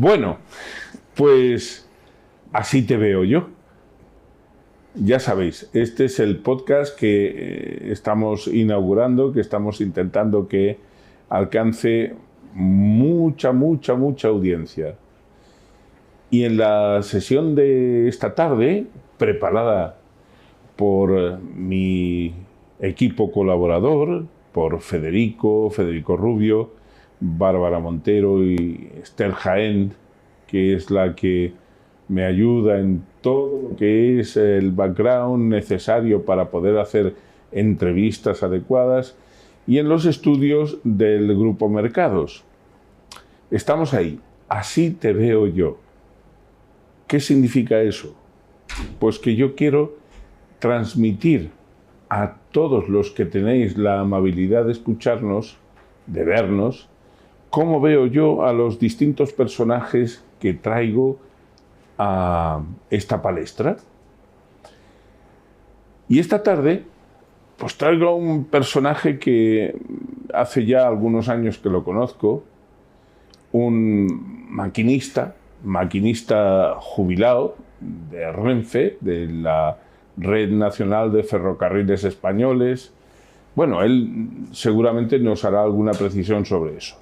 Bueno, pues así te veo yo. Ya sabéis, este es el podcast que estamos inaugurando, que estamos intentando que alcance mucha audiencia. Y en la sesión de esta tarde, preparada por mi equipo colaborador, por Federico Rubio, Bárbara Montero y Esther Jaén, que es la que me ayuda en todo lo que es el background necesario para poder hacer entrevistas adecuadas, y en los estudios del Grupo Mercados. Estamos ahí. Así te veo yo. ¿Qué significa eso? Pues que yo quiero transmitir a todos los que tenéis la amabilidad de escucharnos, de vernos, cómo veo yo a los distintos personajes que traigo a esta palestra. Y esta tarde, pues traigo a un personaje que hace ya algunos años que lo conozco, un maquinista jubilado de Renfe, de la Red Nacional de Ferrocarriles Españoles. Bueno, él seguramente nos hará alguna precisión sobre eso.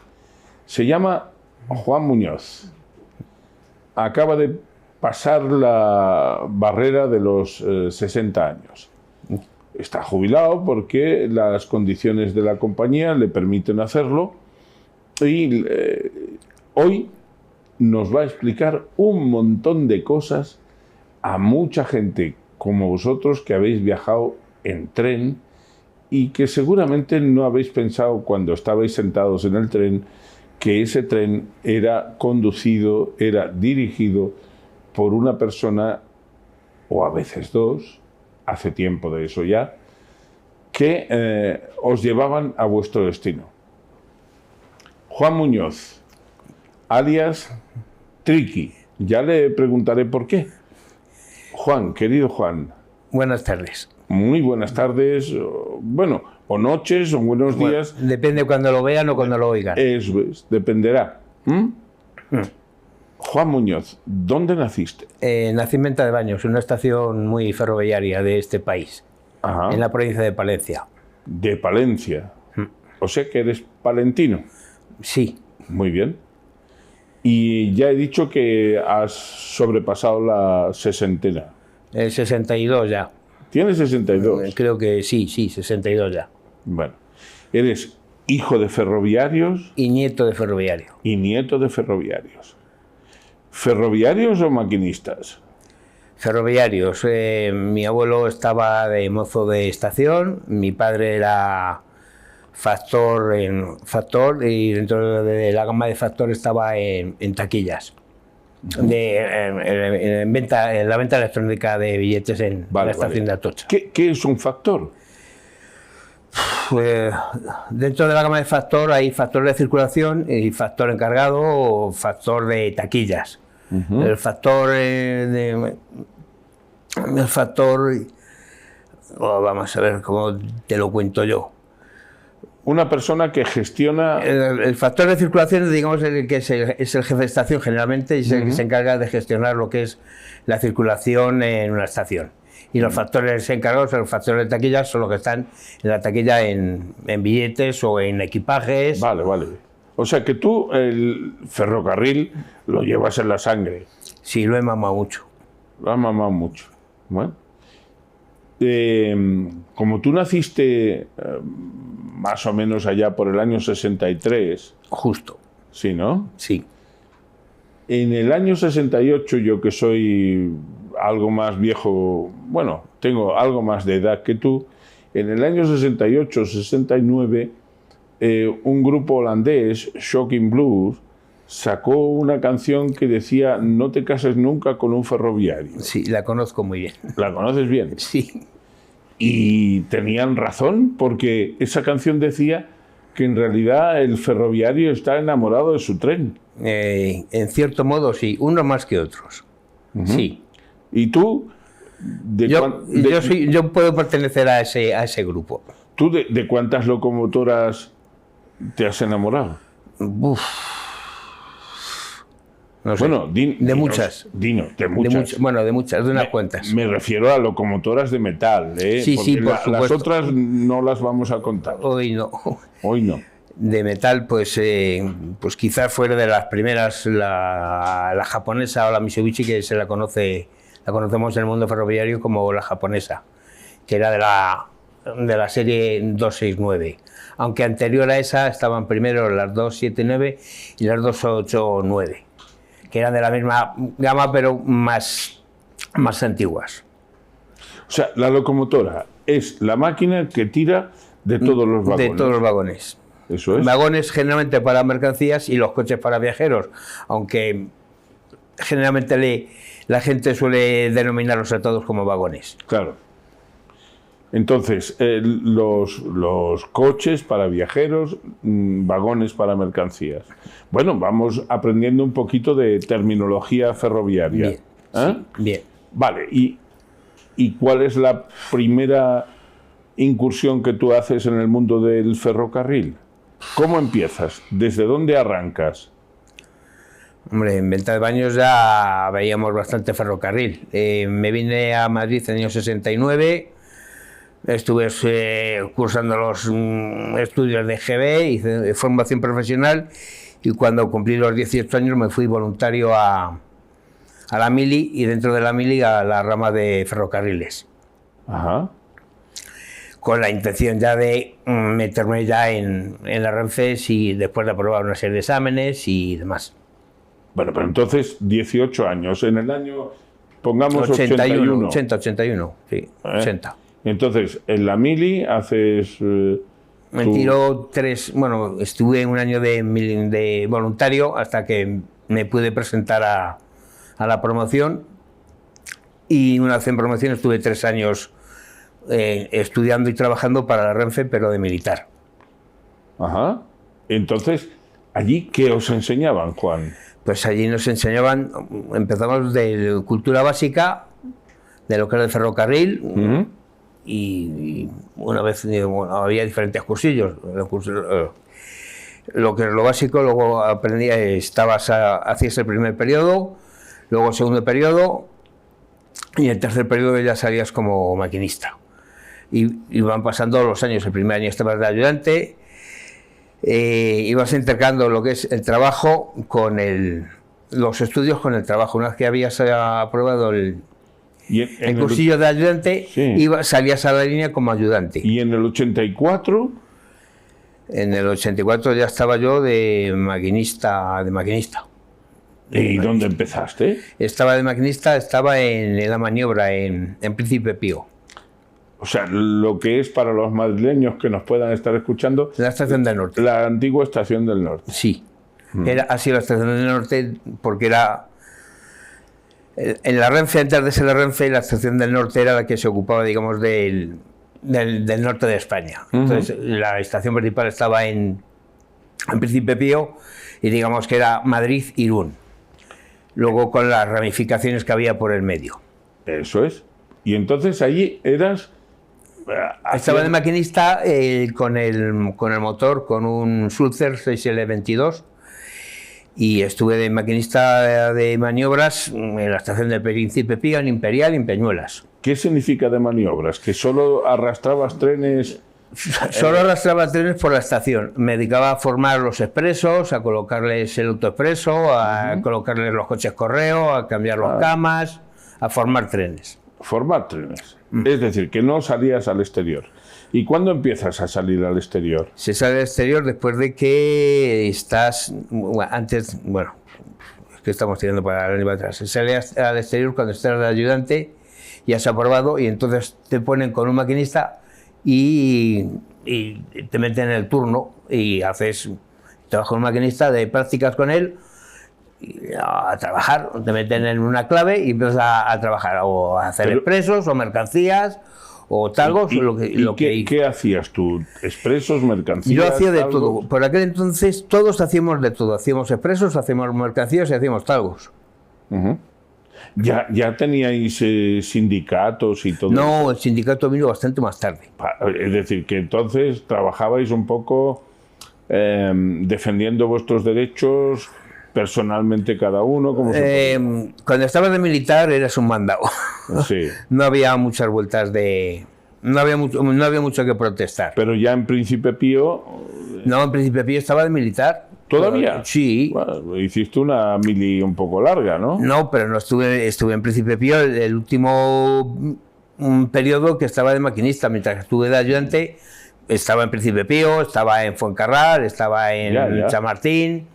Se llama Juan Muñoz. Acaba de pasar la barrera de los 60 años. Está jubilado porque las condiciones de la compañía le permiten hacerlo, y hoy nos va a explicar un montón de cosas a mucha gente como vosotros que habéis viajado en tren y que seguramente no habéis pensado cuando estabais sentados en el tren que ese tren era conducido, era dirigido por una persona, o a veces dos, hace tiempo de eso ya, que os llevaban a vuestro destino. Juan Muñoz, alias Triqui. Ya le preguntaré por qué. Juan, querido Juan. Buenas tardes. Muy buenas tardes, bueno, o noches, o buenos días. Depende cuando lo vean o cuando lo oigan. Eso es, dependerá. Juan Muñoz, ¿dónde naciste? Nací en Venta de Baños, una estación muy ferroviaria de este país, en la provincia de Palencia. De Palencia. O sea que eres palentino. Sí. Muy bien. Y ya he dicho que has sobrepasado la sesentena. El 62 ya. ¿Tienes 62? Creo que sí, 62 ya. Bueno, eres hijo de ferroviarios. Y nieto de ferroviario. Y nieto de ferroviarios. ¿Ferroviarios o maquinistas? Ferroviarios. Mi abuelo estaba de mozo de estación, mi padre era factor y dentro de la gama de factor estaba en taquillas. En la venta electrónica de billetes en la estación de Atocha. ¿Qué es un factor? Dentro de la gama de factor hay factor de circulación y factor encargado o factor de taquillas. El factor vamos a ver cómo te lo cuento yo. Una persona que gestiona... El factor de circulación, digamos, que es el jefe de estación generalmente, y es el que se encarga de gestionar lo que es la circulación en una estación. Y los factores encargados, los factores de taquilla, son los que están en la taquilla en billetes o en equipajes. Vale. O sea que tú el ferrocarril lo llevas en la sangre. Sí, lo he mamado mucho. Lo has mamado mucho. Bueno. Como tú naciste más o menos allá por el año 63... Justo. Sí, ¿no? Sí. En el año 68, yo que soy algo más viejo, bueno, tengo algo más de edad que tú, en el año 68, 69, un grupo holandés, Shocking Blues, sacó una canción que decía "No te cases nunca con un ferroviario". Sí, la conozco muy bien. ¿La conoces bien? Sí. Y tenían razón, porque esa canción decía que en realidad el ferroviario está enamorado de su tren. En cierto modo sí, unos más que otros. Sí. ¿Y tú? Yo puedo pertenecer a ese grupo. ¿Tú de cuántas locomotoras te has enamorado? No sé. Bueno, de muchas. De muchas. De muchas, de unas cuantas. Me refiero a locomotoras de metal, ¿eh? Sí, sí, por supuesto. Las otras no las vamos a contar. Hoy no. Hoy no. De metal, pues quizás fuera de las primeras la japonesa o la Mitsubishi, que la conocemos en el mundo ferroviario como la japonesa, que era de la serie 269. Aunque anterior a esa estaban primero las 279 y las 289, que eran de la misma gama pero más antiguas. O sea, la locomotora es la máquina que tira de todos los vagones. De todos los vagones. Eso es. Vagones generalmente para mercancías y los coches para viajeros, aunque generalmente la gente suele denominarlos a todos como vagones. Claro. Entonces, los coches para viajeros, vagones para mercancías. Bueno, vamos aprendiendo un poquito de terminología ferroviaria. Bien, ¿Eh? sí, bien. Vale, ¿y cuál es la primera incursión que tú haces en el mundo del ferrocarril? ¿Cómo empiezas? ¿Desde dónde arrancas? Hombre, en Venta de Baños ya veíamos bastante ferrocarril. Me vine a Madrid en el año 69, estuve cursando los estudios de GB, hice formación profesional y cuando cumplí los 18 años me fui voluntario a la Mili y dentro de la Mili a la rama de ferrocarriles. Ajá. Con la intención ya de meterme ya en la Renfe y después de aprobar una serie de exámenes y demás. Bueno, pero entonces 18 años, en el año, pongamos 81. 81, sí, 80. Entonces, en la Mili haces... Me tiró estuve un año de voluntario hasta que me pude presentar a la promoción y una vez en promoción estuve 3 años estudiando y trabajando para la Renfe, pero de militar. Ajá. Entonces, ¿allí qué os enseñaban, Juan? Pues allí nos enseñaban, empezamos de cultura básica, de lo que era el ferrocarril, y una vez había diferentes cursillos. Lo que es lo básico, luego aprendía, hacías el primer periodo, luego el segundo periodo, y en el tercer periodo ya salías como maquinista. Y van pasando los años. El primer año estabas de ayudante, ibas intercalando lo que es el trabajo con los estudios con el trabajo. Una vez que habías aprobado el cursillo de ayudante, sí, salías a la línea como ayudante. ¿Y en el 84? En el 84 ya estaba yo de maquinista. ¿Y dónde empezaste? Estaba de maquinista, estaba en la maniobra, en Príncipe Pío. O sea, lo que es para los madrileños que nos puedan estar escuchando... La Estación del Norte. La antigua Estación del Norte. Sí. Era así la Estación del Norte porque era... En la Renfe, antes de ser la Renfe, la Estación del Norte era la que se ocupaba, digamos, del norte de España. Entonces, la estación principal estaba en Príncipe Pío y digamos que era Madrid-Irún. Luego con las ramificaciones que había por el medio. Eso es. Y entonces allí eras... Estaba de maquinista con el motor, con un Sulzer 6L22 y estuve de maquinista de maniobras en la estación de Príncipe Pío, en Imperial y en Peñuelas. ¿Qué significa de maniobras? ¿Que solo arrastrabas trenes? Solo arrastraba trenes por la estación. Me dedicaba a formar los expresos, a colocarles el autoexpreso, a colocarles los coches correo, a cambiar las camas, a formar trenes. Formar trenes. Es decir, que no salías al exterior. ¿Y cuándo empiezas a salir al exterior? Se sale al exterior después de que estás... Antes, bueno, es que estamos tirando para atrás. Se sale al exterior cuando estás de ayudante, ya has aprobado y entonces te ponen con un maquinista y te meten en el turno y trabajas con un maquinista de prácticas con él, a trabajar, te meten en una clave y empiezas a trabajar o a hacer expresos o mercancías o talgos. ¿Qué hacías tú? ¿Expresos, mercancías? Yo hacía de todo. Por aquel entonces todos hacíamos de todo. Hacíamos expresos, hacíamos mercancías y hacíamos talgos. ¿Ya teníais sindicatos y todo? No, el sindicato vino bastante más tarde. Es decir, que entonces trabajabais un poco defendiendo vuestros derechos personalmente cada uno? ¿Cómo se cuando estaba de militar eras un mandado. Sí. No había muchas vueltas de... No había mucho que protestar. Pero ya en Príncipe Pío... No, en Príncipe Pío estaba de militar. ¿Todavía? Sí. Bueno, hiciste una mili un poco larga, ¿no? No, pero no estuve en Príncipe Pío el último periodo que estaba de maquinista. Mientras que estuve de ayudante, estaba en Príncipe Pío, estaba en Fuencarral, estaba en Chamartín.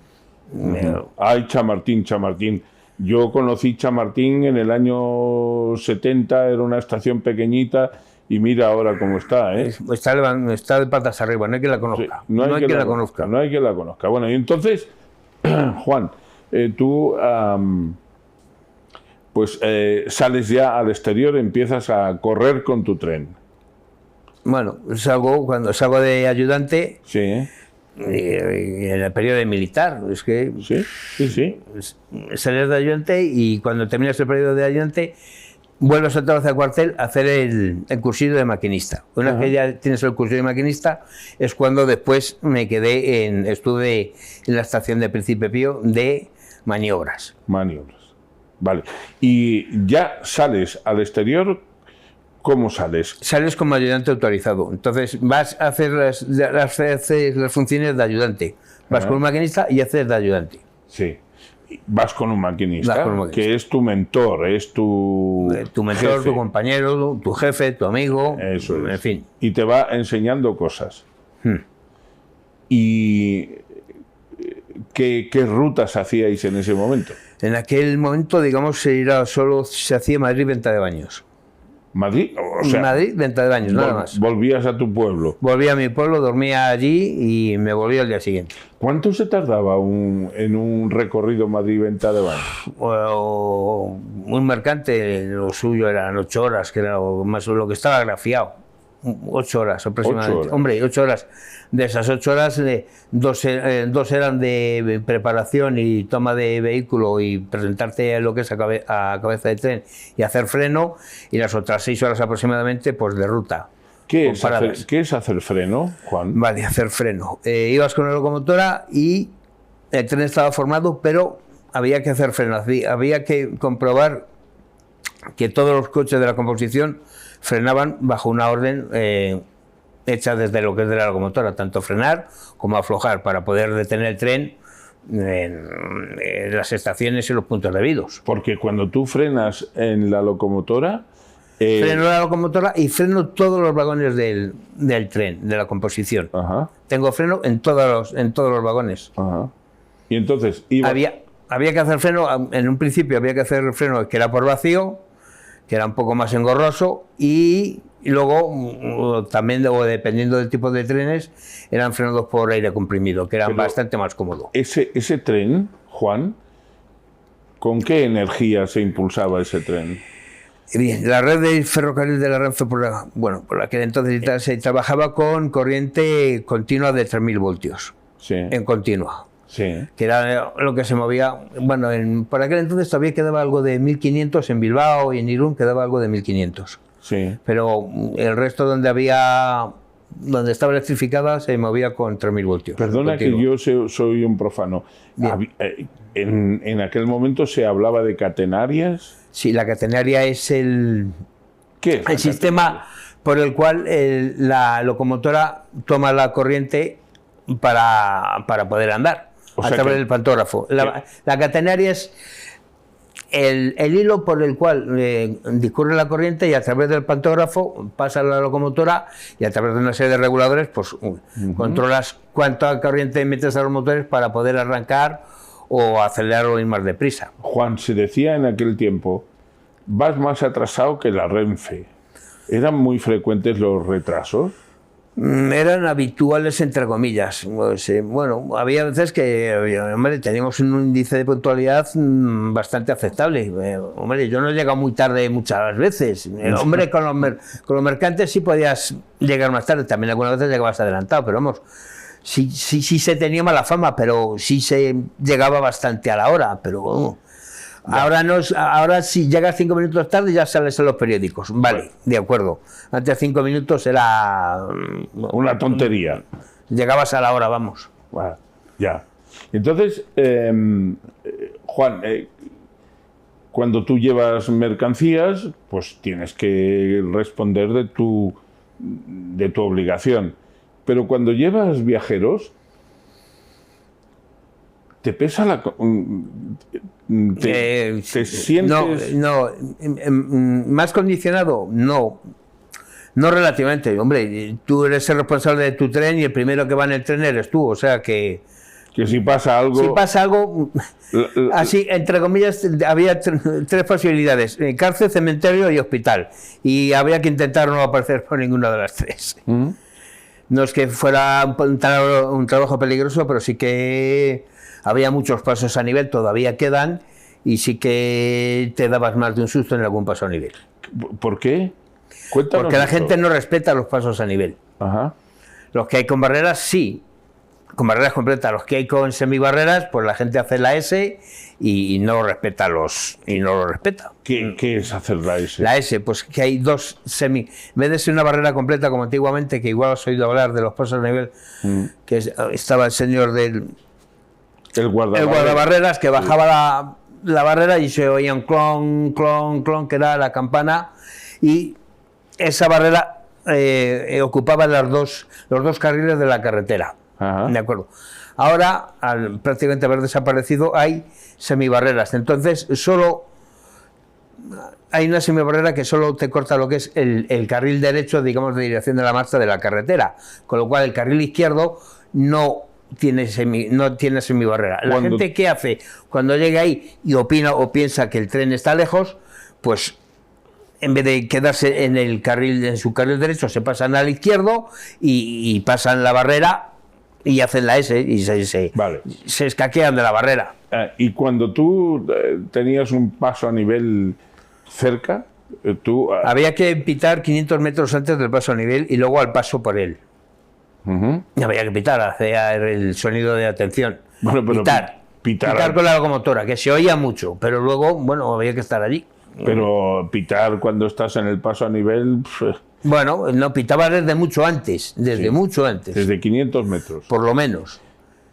Ay, Chamartín. Yo conocí Chamartín en el año 70, era una estación pequeñita, y mira ahora cómo está, ¿eh? Está de patas arriba, no hay quien la conozca. Sí, no hay quien la conozca. No hay quien la conozca. Bueno, y entonces, Juan, tú sales ya al exterior, empiezas a correr con tu tren. Bueno, cuando salgo de ayudante, Sí. En el periodo de militar, es que Sí. sales de ayudante y cuando terminas el periodo de ayudante vuelves otra vez al cuartel a hacer el cursillo de maquinista. Una vez que ya tienes el cursillo de maquinista es cuando después estuve en la estación de Príncipe Pío de maniobras. Vale. Y ya sales al exterior. ¿Cómo sales? Sales como ayudante autorizado. Entonces vas a hacer las funciones de ayudante. Vas con un maquinista y haces de ayudante. Sí. Vas con un maquinista, que es tu mentor, es tu mentor, jefe. Tu compañero, tu jefe, tu amigo. Eso es. En fin. Y te va enseñando cosas. ¿Y qué rutas hacíais en ese momento? En aquel momento, digamos, solo se hacía Madrid-Venta de Baños. ¿Madrid? O sea, Madrid, Venta de Baños, nada más. ¿Volvías a tu pueblo? Volví a mi pueblo, dormía allí y me volví al día siguiente. ¿Cuánto se tardaba en un recorrido Madrid-Venta de Baños? Un mercante, lo suyo eran 8 horas, que era más lo que estaba grafiado. 8 horas aproximadamente. 8 horas. Hombre, 8 horas. De esas 8 horas, dos eran de preparación y toma de vehículo y presentarte lo que es a cabeza de tren y hacer freno, y las otras 6 horas aproximadamente pues de ruta. ¿Qué es hacer freno, Juan? Vale, hacer freno. Ibas con la locomotora y el tren estaba formado, pero había que hacer freno. Había que comprobar que todos los coches de la composición frenaban bajo una orden hecha desde lo que es de la locomotora, tanto frenar como aflojar, para poder detener el tren en las estaciones y los puntos debidos. Porque cuando tú frenas en la locomotora... Freno la locomotora y freno todos los vagones del tren, de la composición. Ajá. Tengo freno en todos los vagones. Ajá. Y entonces... Había que hacer freno, en un principio había que hacer freno que era por vacío, que era un poco más engorroso, y luego también, dependiendo del tipo de trenes, eran frenados por aire comprimido, que eran bastante más cómodos. Ese tren, Juan, ¿con qué energía se impulsaba ese tren? Bien, la red de ferrocarril de la Renfe, por la que entonces se trabajaba con corriente continua de 3.000 voltios, en continua. Sí. Que era lo que se movía. Bueno, por aquel entonces todavía quedaba algo de 1.500 en Bilbao, y en Irún quedaba algo de 1.500. Sí. Pero el resto donde estaba electrificada se movía con 3.000 voltios. Perdona que yo soy un profano. En aquel momento se hablaba de catenarias. Sí, la catenaria es el sistema por el cual la locomotora toma la corriente para poder andar, a través del pantógrafo. La catenaria es el hilo por el cual discurre la corriente, y a través del pantógrafo pasa la locomotora, y a través de una serie de reguladores pues controlas cuánta corriente metes a los motores para poder arrancar o acelerar o ir más deprisa. Juan, se decía en aquel tiempo, vas más atrasado que la Renfe. ¿Eran muy frecuentes los retrasos? Eran habituales, entre comillas. Bueno, había veces que, hombre, teníamos un índice de puntualidad bastante aceptable. Hombre, yo no he llegado muy tarde muchas veces. Hombre, con los mercantes sí podías llegar más tarde, también algunas veces llegabas adelantado, pero vamos, sí se tenía mala fama, pero sí se llegaba bastante a la hora, pero ahora si llegas 5 minutos tarde ya sales en los periódicos. Vale, de acuerdo. Antes 5 minutos era una tontería. Llegabas a la hora, vamos. Bueno, ya. Entonces, Juan, cuando tú llevas mercancías, pues tienes que responder de tu obligación. Pero cuando llevas viajeros, ¿te pesa ¿Te sientes...? No, más condicionado, no. No relativamente. Hombre, tú eres el responsable de tu tren y el primero que va en el tren eres tú. O sea que... Que si pasa algo... Si pasa algo... Así, entre comillas, había tres posibilidades. Cárcel, cementerio y hospital. Y había que intentar no aparecer por ninguna de las tres. No es que fuera un trabajo peligroso, pero sí que había muchos pasos a nivel, todavía quedan, y sí que te dabas más de un susto en algún paso a nivel. ¿Por qué? Cuéntanos. Porque la gente no respeta los pasos a nivel. Ajá. Los que hay con barreras, sí. Con barreras completas. Los que hay con semibarreras, pues la gente hace la S y no respeta ¿Qué es hacer la S? La S, pues que hay dos semi... En vez de ser una barrera completa como antiguamente, que igual has oído hablar de los pasos a nivel, que estaba el señor del... El guardabarreras, que bajaba la barrera y se oía un clon, clon, clon, que era la campana, y esa barrera ocupaba los dos carriles de la carretera. Ajá. De acuerdo. Ahora, al prácticamente haber desaparecido, hay semibarreras. Entonces, solo hay una semibarrera que solo te corta lo que es el carril derecho, digamos, de dirección de la marcha de la carretera. Con lo cual, el carril izquierdo no tiene semibarrera. La gente, ¿qué hace? Cuando llega ahí y opina o piensa que el tren está lejos, pues en vez de quedarse en su carril derecho, se pasan al izquierdo y pasan la barrera y hacen la S y se escaquean de la barrera. Y cuando tú tenías un paso a nivel cerca, había que pitar 500 metros antes del paso a nivel y luego al paso por él. Había que pitar, hacer el sonido de atención. Bueno, pero pitar con la locomotora, que se oía mucho, pero luego, bueno, había que estar allí. Pero pitar cuando estás en el paso a nivel... Bueno, no, pitaba desde mucho antes, mucho antes. Desde 500 metros. Por lo menos.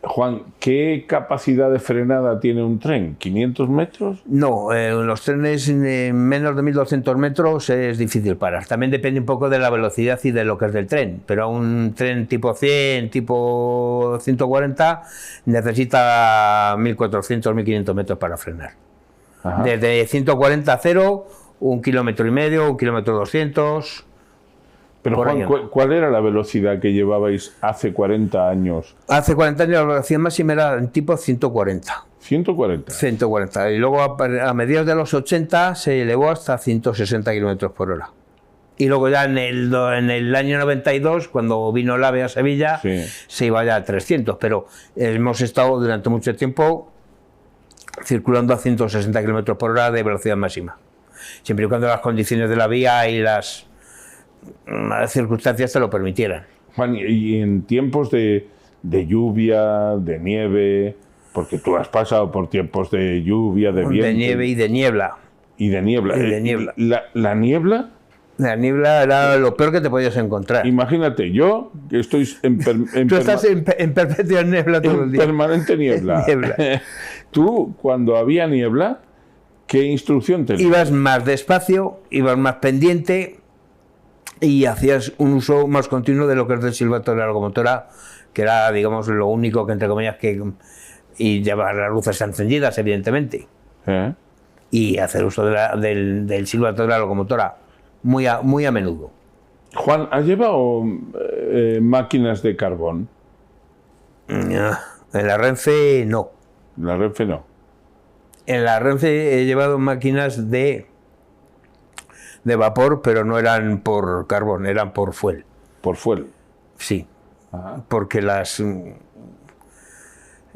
Juan, ¿qué capacidad de frenada tiene un tren? ¿500 metros? No, los trenes en menos de 1200 metros es difícil parar. También depende un poco de la velocidad y de lo que es del tren. Pero un tren tipo 100, tipo 140, necesita 1400, 1500 metros para frenar. Ajá. Desde 140 a 0, 1,5 kilómetros, 1,2 kilómetros. Pero Juan, ¿cuál era la velocidad que llevabais hace 40 años? Hace 40 años la velocidad máxima era en tipo 140. 140. 140. Y luego a mediados de los 80 se elevó hasta 160 kilómetros por hora. Y luego ya en el año 92, cuando vino el AVE a Sevilla, se iba ya a 300. Pero hemos estado durante mucho tiempo circulando a 160 kilómetros por hora de velocidad máxima. Siempre y cuando las condiciones de la vía y las circunstancias te lo permitieran. Juan, y en tiempos de lluvia, de nieve, porque tú has pasado por tiempos de lluvia, de viento... De nieve y de niebla. Y de niebla. Y de niebla. ¿La niebla? La niebla era lo peor que te podías encontrar. Imagínate, yo que estoy tú estás en perpetua niebla todo el día. Permanente niebla. Tú, cuando había niebla, ¿qué instrucción tenías? Ibas más despacio, ibas más pendiente y hacías un uso más continuo de lo que es del silbato de la locomotora, que era, digamos, lo único que, entre comillas, y llevar las luces encendidas, evidentemente. Y hacer uso del silbato de la locomotora muy a menudo. Juan, ¿has llevado máquinas de carbón? En la Renfe no. En la Renfe no. En la Renfe he llevado máquinas de vapor, pero no eran por carbón, eran por fuel. ¿Por fuel? Sí. Ajá. Porque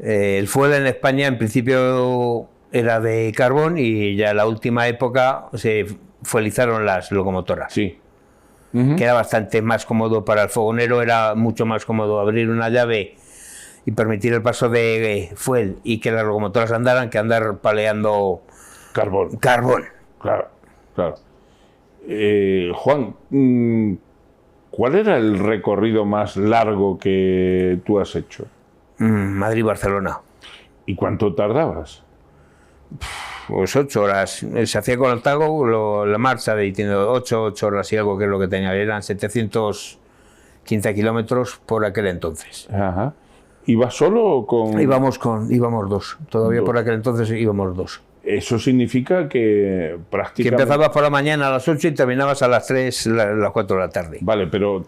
el fuel en España en principio era de carbón y ya en la última época se fuelizaron las locomotoras. Sí. Que era bastante más cómodo para el fogonero, era mucho más cómodo abrir una llave y permitir el paso de fuel y que las locomotoras andaran que andar paleando carbón. Claro. Juan, ¿cuál era el recorrido más largo que tú has hecho? Madrid-Barcelona. ¿Y cuánto tardabas? Pues 8 horas. Se hacía con el Tago la marcha de 8 horas y algo, que es lo que tenía. Eran 715 kilómetros por aquel entonces. Ajá. ¿Ibas solo o con...? Íbamos dos. Todavía Dos. por aquel entonces íbamos dos. Eso significa que Que prácticamente... empezabas por la mañana a las 8 y terminabas a las 3, las 4 de la tarde. Vale, pero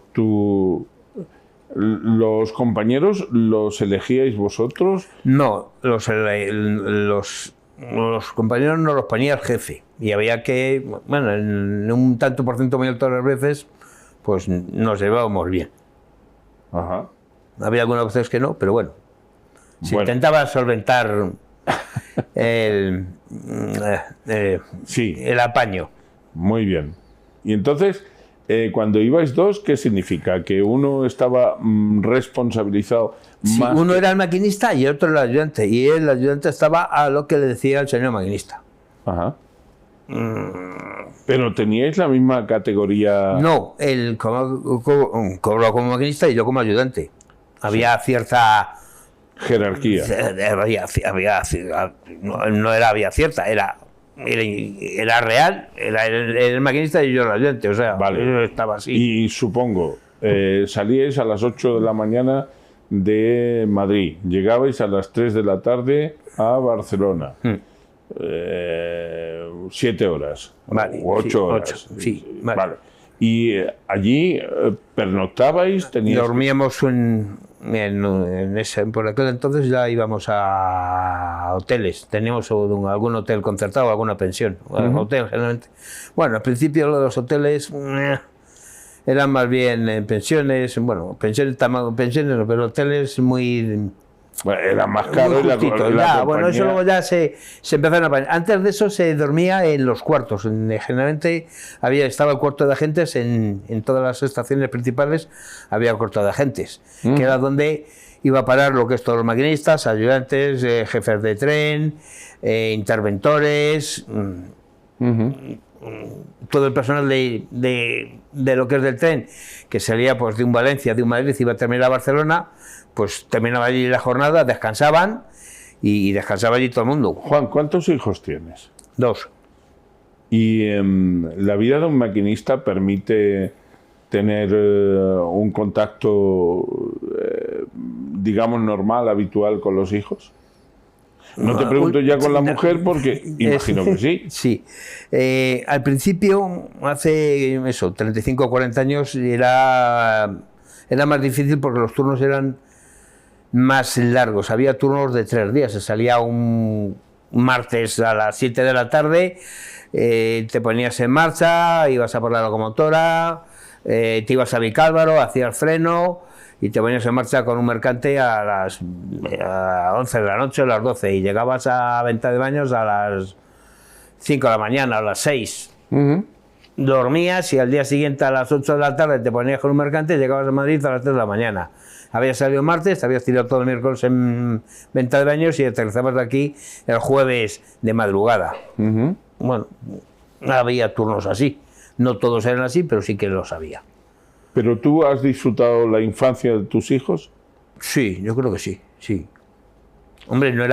¿los compañeros los elegíais vosotros? No, los compañeros nos los ponía el jefe. Y había que, bueno, en un tanto por ciento muy alto de las veces, pues nos llevábamos bien. Ajá. Había algunas veces que no, pero bueno. Se Bueno. intentaba solventar el Sí, apaño. muy bien. Y entonces, cuando ibais dos, ¿qué significa? ¿Que uno estaba responsabilizado Sí, más? uno era el maquinista y otro el ayudante. Y el ayudante estaba a lo que le decía el señor maquinista. Ajá. Pero teníais la misma categoría. No, él cobró como maquinista y yo como ayudante. Había cierta... Jerarquía. No era había cierta, era real, era el maquinista y yo el ayudante, o sea, Vale. estaba así. Y supongo, salíais a las 8 de la mañana de Madrid, llegabais a las 3 de la tarde a Barcelona. 7 horas. Vale, o 8 sí, horas. 8, sí, vale. Y allí pernoctabais, teníais... Dormíamos por aquel entonces ya íbamos a hoteles, teníamos algún hotel concertado, alguna pensión, hotel generalmente. Bueno, al principio lo de los hoteles eran más bien pensiones, bueno, pensiones no, pero hoteles muy... Bueno, era más caro y la ya, bueno, eso compañía- luego ya se empezaron a apañar. Antes de eso se dormía en los cuartos. Generalmente estaba el cuarto de agentes en todas las estaciones principales, había cuarto de agentes, que era donde iba a parar lo que es todos los maquinistas, ayudantes, jefes de tren, interventores, todo el personal de lo que es del tren, que salía pues de un Valencia, de un Madrid, iba a terminar a Barcelona, pues terminaba allí la jornada, descansaban y descansaba allí todo el mundo. Juan, ¿cuántos hijos tienes? 2. Y la vida de un maquinista permite tener un contacto, digamos, normal, habitual con los hijos. No te pregunto ya con la mujer porque imagino que sí. Sí. Al principio, hace 35 o 40 años, era más difícil porque los turnos eran más largos. Había turnos de 3 días. Se salía un martes a las 7 de la tarde, te ponías en marcha, ibas a por la locomotora, te ibas a Vicálvaro, hacías freno y te ponías en marcha con un mercante a las 11 de la noche o las 12 y llegabas a Venta de Baños a las 5 de la mañana, a las 6. Dormías y al día siguiente a las 8 de la tarde te ponías con un mercante y llegabas a Madrid a las 3 de la mañana. Habías salido martes, te habías tirado todo el miércoles en Venta de Baños y aterrizabas de aquí el jueves de madrugada. Bueno, había turnos así. No todos eran así, pero sí que los había. ¿Pero tú has disfrutado la infancia de tus hijos? Sí, yo creo que sí, sí. Hombre, no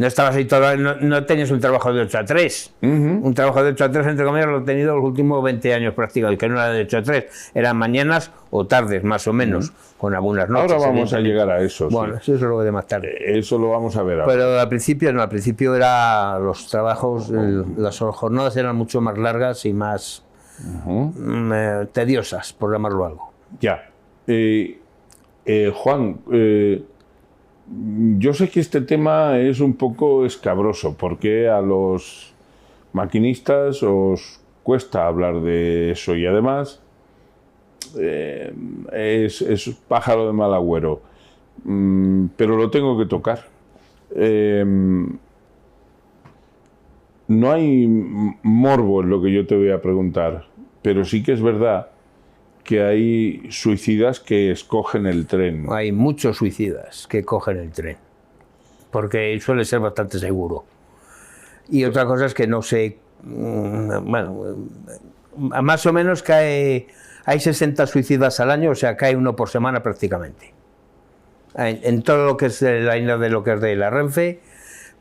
estabas ahí todo, no tenías un trabajo de 8 a 3. Un trabajo de 8 a 3, entre comillas, lo he tenido los últimos 20 años prácticamente, que no era de 8 a 3. Eran mañanas o tardes, más o menos, con algunas noches. Ahora vamos a llegar a eso. Bueno, Sí. eso es lo de más tarde. Eso lo vamos a ver ahora. Pero al principio no, al principio era los trabajos, las jornadas eran mucho más largas y más tediosas, por llamarlo algo. Ya. Juan, yo sé que este tema es un poco escabroso, porque a los maquinistas os cuesta hablar de eso y además es pájaro de mal agüero, pero lo tengo que tocar. No hay morbo en lo que yo te voy a preguntar, pero sí que es verdad que hay suicidas que escogen el tren. Hay muchos suicidas que cogen el tren, porque suele ser bastante seguro. Y otra cosa es que no sé, bueno, más o menos hay 60 suicidas al año, o sea, cae uno por semana prácticamente. En todo lo que es la línea de lo que es de la Renfe,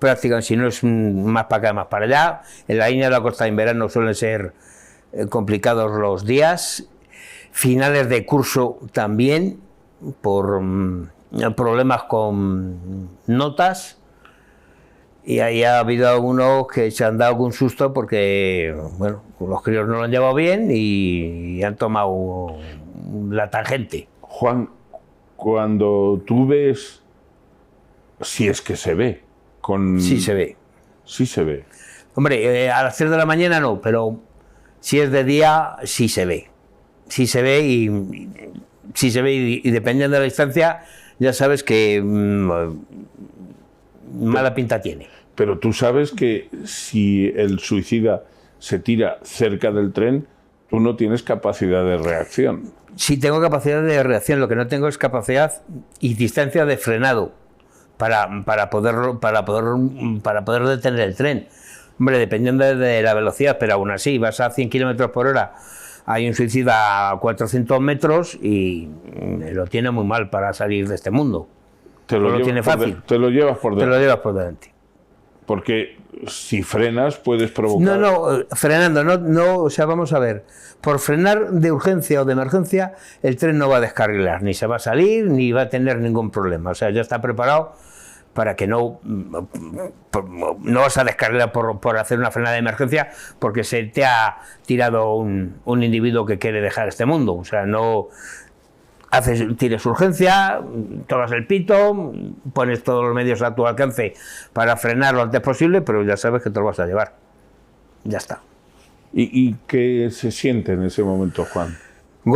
prácticamente, si no es más para acá, más para allá. En la línea de la costa en verano suelen ser complicados los días. Finales de curso también, por problemas con notas. Y ahí ha habido algunos que se han dado algún susto porque, bueno, los críos no lo han llevado bien y han tomado la tangente. Juan, cuando tú ves, si es que se ve, Sí se ve. Sí se ve. Hombre, a las 3 de la mañana no, pero si es de día, sí se ve. Sí se ve y dependiendo de la distancia, ya sabes que mala pinta tiene. Pero tú sabes que si el suicida se tira cerca del tren, tú no tienes capacidad de reacción. Sí tengo capacidad de reacción, lo que no tengo es capacidad y distancia de frenado para poder detener el tren. Hombre, dependiendo de la velocidad, pero aún así, vas a 100 kilómetros por hora, hay un suicida a 400 metros y lo tiene muy mal para salir de este mundo. Te lo tiene fácil. Te lo llevas por delante. Te lo llevas por delante. Porque si frenas puedes provocar... No, frenando, no, o sea, vamos a ver, por frenar de urgencia o de emergencia, el tren no va a descarrilar, ni se va a salir, ni va a tener ningún problema, o sea, ya está preparado para que no vas a descarrilar por hacer una frenada de emergencia porque se te ha tirado un individuo que quiere dejar este mundo, o sea, no... tienes urgencia, tocas el pito, pones todos los medios a tu alcance para frenar lo antes posible, pero ya sabes que te lo vas a llevar. Ya está. ¿Y qué se siente en ese momento, Juan? Un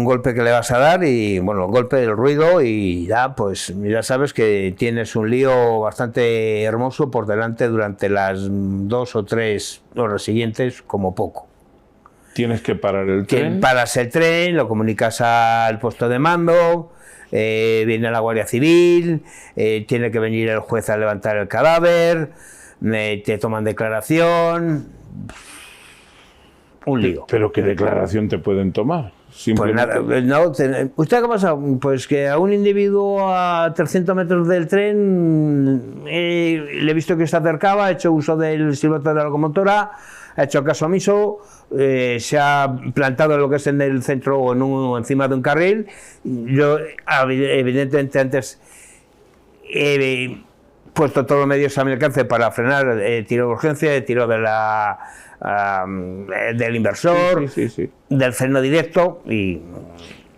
golpe que le vas a dar y, bueno, golpe del ruido y ya, pues ya sabes que tienes un lío bastante hermoso por delante durante las 2 o 3 horas siguientes, como poco. Tienes que parar el tren. Paras el tren, lo comunicas al puesto de mando, viene la Guardia Civil, tiene que venir el juez a levantar el cadáver, te toman declaración, un lío. ¿Pero qué declaración te pueden tomar? Pues nada, ¿Usted qué ha pasado? Pues que a un individuo a 300 metros del tren le he visto que se acercaba, ha hecho uso del silbato de la locomotora, ha hecho caso omiso, se ha plantado en lo que es en el centro o encima de un carril. Yo, evidentemente, antes he puesto todos los medios a mi alcance para frenar, tiro de urgencia, tiro de del inversor, sí. del freno directo y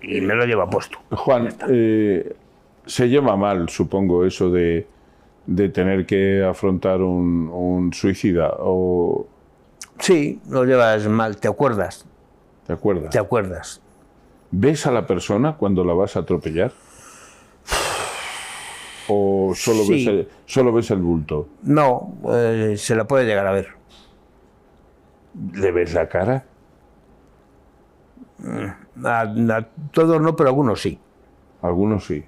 me lo llevo puesto. Juan, se lleva mal, supongo, eso de tener que afrontar un suicida o... Sí, lo llevas mal, ¿te acuerdas? ¿Te acuerdas? ¿Te acuerdas? ¿Ves a la persona cuando la vas a atropellar? ¿O solo, sí. Solo ves el bulto? No, se la puede llegar a ver. ¿Le ves la cara? A todos no, pero algunos sí. Algunos sí.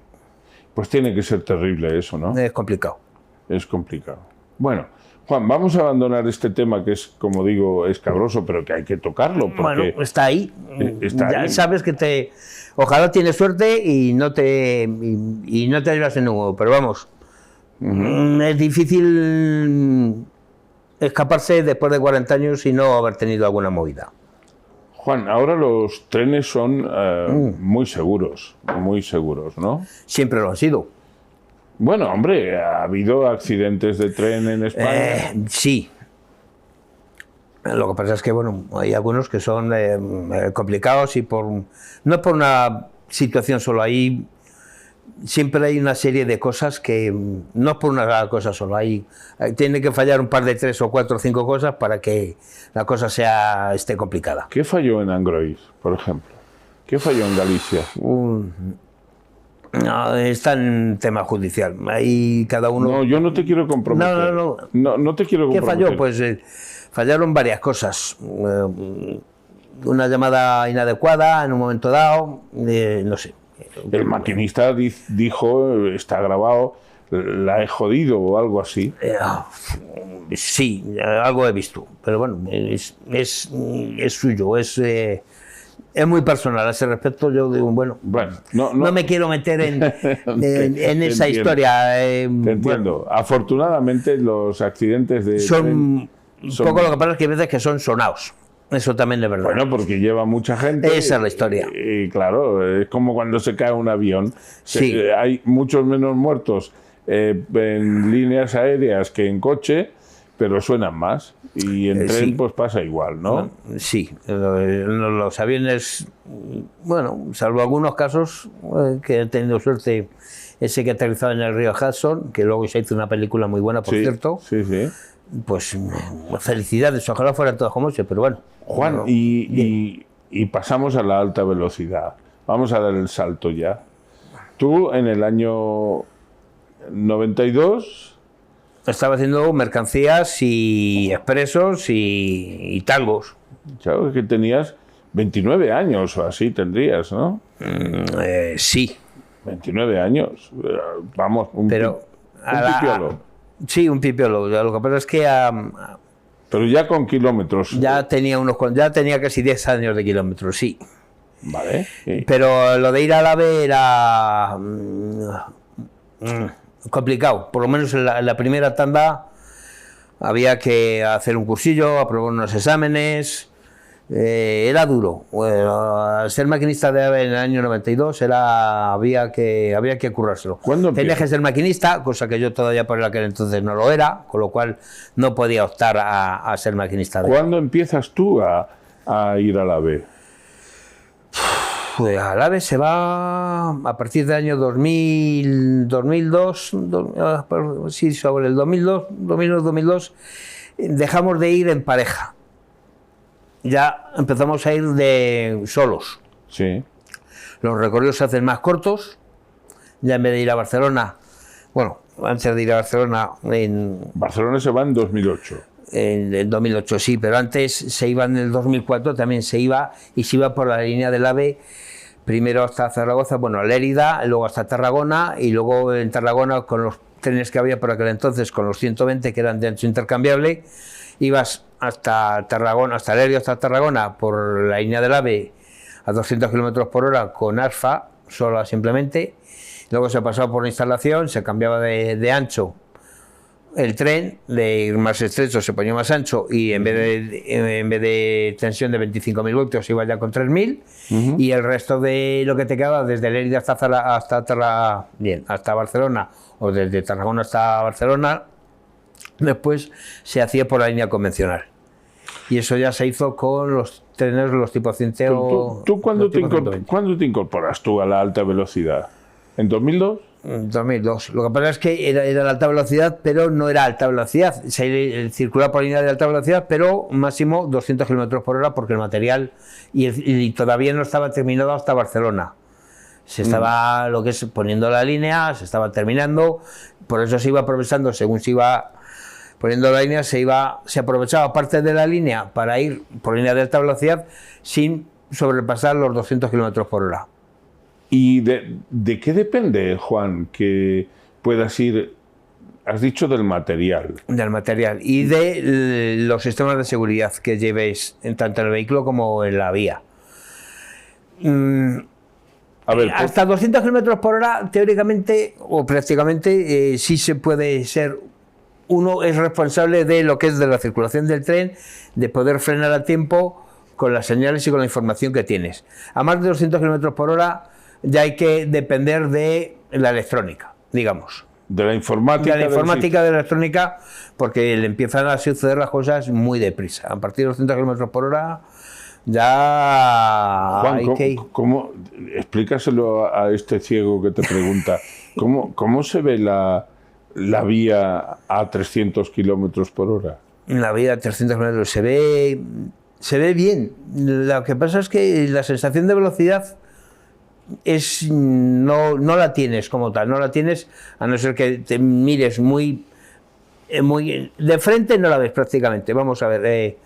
Pues tiene que ser terrible eso, ¿no? Es complicado. Es complicado. Bueno, Juan, vamos a abandonar este tema que es, como digo, escabroso, pero que hay que tocarlo. Porque bueno, está ahí. Ya ahí. sabes que ojalá tienes suerte y no te llevas en nuevo, pero vamos, es difícil escaparse después de 40 años y no haber tenido alguna movida. Juan, ahora los trenes son muy seguros, ¿no? Siempre lo han sido. Bueno, hombre, ¿ha habido accidentes de tren en España? Sí. Lo que pasa es que, bueno, hay algunos que son complicados y no es por una situación solo, ahí siempre hay una serie de cosas que no es por una cosa solo, tiene que fallar un par de 3 o 4 o 5 cosas para que la cosa esté complicada. ¿Qué falló en Angrois, por ejemplo? ¿Qué falló en Galicia? No, está en tema judicial. Ahí cada uno... No, yo no te quiero comprometer. No te quiero comprometer. ¿Qué falló? Pues fallaron varias cosas. Una llamada inadecuada en un momento dado, no sé. El maquinista dijo, está grabado, la he jodido o algo así. Sí, algo he visto, pero bueno, es suyo, es es muy personal. A ese respecto yo digo, bueno, no me quiero meter en esa entiendo. Historia. Te entiendo. Afortunadamente los accidentes de son un poco, lo que pasa es que hay veces que son sonados. Eso también es verdad. Bueno, porque lleva mucha gente. Esa es la historia. Y claro, es como cuando se cae un avión. Sí. Hay muchos menos muertos en líneas aéreas que en coche, pero suenan más. Y en tren pues pasa igual, ¿no? Sí. Los aviones, bueno, salvo algunos casos que he tenido suerte, ese que aterrizaba en el río Hudson, que luego se hizo una película muy buena, por cierto. Sí, sí. Pues felicidades, ojalá fueran todos como ese, pero bueno. Juan, y pasamos a la alta velocidad. Vamos a dar el salto ya. Tú en el año 92... Estaba haciendo mercancías y expresos y tangos. Claro, que tenías 29 años o así tendrías, ¿no? Sí. 29 años. Vamos, un pipiolo. Sí, un pipiolo. Lo que pasa es que... pero ya con kilómetros. Ya tenía casi 10 años de kilómetros, sí. Vale. Sí. Pero lo de ir al AVE era complicado. Por lo menos en la primera tanda había que hacer un cursillo, aprobar unos exámenes. Era duro. Al ser maquinista de AVE en el año 92 había que currárselo. Tenía que ser maquinista, cosa que yo todavía por aquel entonces no lo era, con lo cual no podía optar a ser maquinista de AVE. ¿Cuándo empiezas tú a ir al AVE? Pues al AVE se va a partir del año 2002, sí, sobre el 2002, dejamos de ir en pareja. Ya empezamos a ir de solos. Sí. Los recorridos se hacen más cortos. Ya en vez de ir a Barcelona, bueno, antes de ir a Barcelona... Barcelona se va en 2008. En el 2008, sí, pero antes se iba en el 2004, también se iba por la línea del AVE, primero hasta Zaragoza, bueno, Lérida, luego hasta Tarragona, y luego en Tarragona, con los trenes que había por aquel entonces, con los 120 que eran de ancho intercambiable, ibas hasta Tarragona, hasta Lérida, hasta Tarragona, por la línea del AVE a 200 km por hora con ASFA, sola simplemente. Luego se pasaba por la instalación, se cambiaba de ancho el tren, de ir más estrecho se ponía más ancho, y en vez de tensión de 25.000 voltios iba ya con 3.000, y el resto de lo que te quedaba desde Lérida hasta Barcelona, o desde Tarragona hasta Barcelona, después se hacía por la línea convencional. Y eso ya se hizo con los trenes, los tipo Cinteo. ¿Tú cuándo te incorporas tú a la alta velocidad? ¿En 2002? En 2002. Lo que pasa es que era la alta velocidad, pero no era alta velocidad. Se circulaba por línea de alta velocidad, pero máximo 200 km por hora, porque el material y todavía no estaba terminado hasta Barcelona. Se estaba lo que es poniendo la línea, se estaba terminando, por eso se iba aprovechando, según se iba poniendo la línea, se aprovechaba parte de la línea para ir por línea de alta velocidad sin sobrepasar los 200 km por hora. ¿Y de qué depende, Juan, que puedas ir? Has dicho del material. Del material y de los sistemas de seguridad que llevéis tanto en el vehículo como en la vía. A ver, hasta 200 km por hora, teóricamente o prácticamente, sí se puede ser. Uno es responsable de lo que es de la circulación del tren, de poder frenar a tiempo con las señales y con la información que tienes. A más de 200 km por hora ya hay que depender de la electrónica, digamos. De la informática. De la informática, de la electrónica, porque le empiezan a suceder las cosas muy deprisa. A partir de 200 km por hora ya Juan, hay que ir. Explícaselo a este ciego que te pregunta, ¿cómo se ve la vía a 300 km por hora? La vía a 300 km se ve bien. Lo que pasa es que la sensación de velocidad no la tienes como tal, no la tienes a no ser que te mires muy de frente, no la ves prácticamente. Vamos a ver,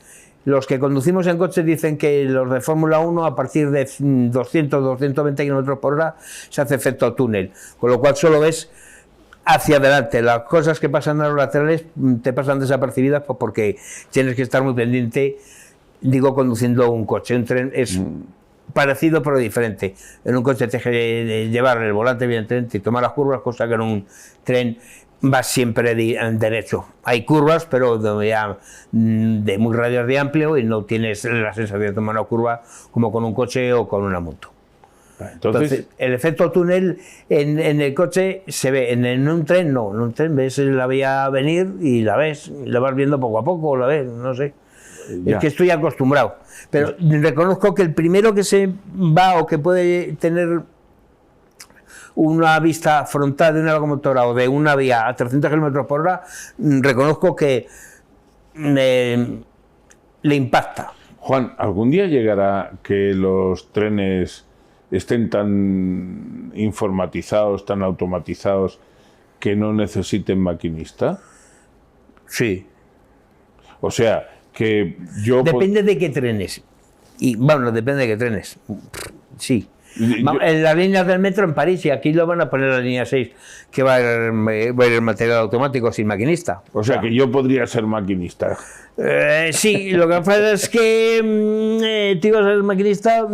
los que conducimos en coche dicen que los de Fórmula 1 a partir de 200-220 km por hora se hace efecto túnel, con lo cual solo ves hacia adelante. Las cosas que pasan a los laterales te pasan desapercibidas, porque tienes que estar muy pendiente, digo, conduciendo un coche. Un tren es parecido pero diferente. En un coche tienes que llevar el volante evidentemente y tomar las curvas, cosa que en un tren vas siempre derecho. Hay curvas, pero de muy radios de amplio y no tienes la sensación de tomar una curva como con un coche o con una moto. Entonces el efecto túnel en el coche se ve, en un tren no, en un tren ves la vía venir y la ves, la vas viendo poco a poco, la ves, no sé. Es que estoy acostumbrado, pero reconozco que el primero que se va o que puede tener una vista frontal de una locomotora o de una vía a 300 km por hora, reconozco que le impacta. Juan, ¿algún día llegará que los trenes estén tan informatizados, tan automatizados, que no necesiten maquinista? Sí. O sea, que yo... Depende de qué trenes. Y bueno, depende de qué trenes. Sí. En las líneas del metro en París, y aquí lo van a poner la línea 6, que va a ir el material automático sin maquinista. O sea, que yo podría ser maquinista. Sí, lo que pasa es que tú ibas a ser maquinista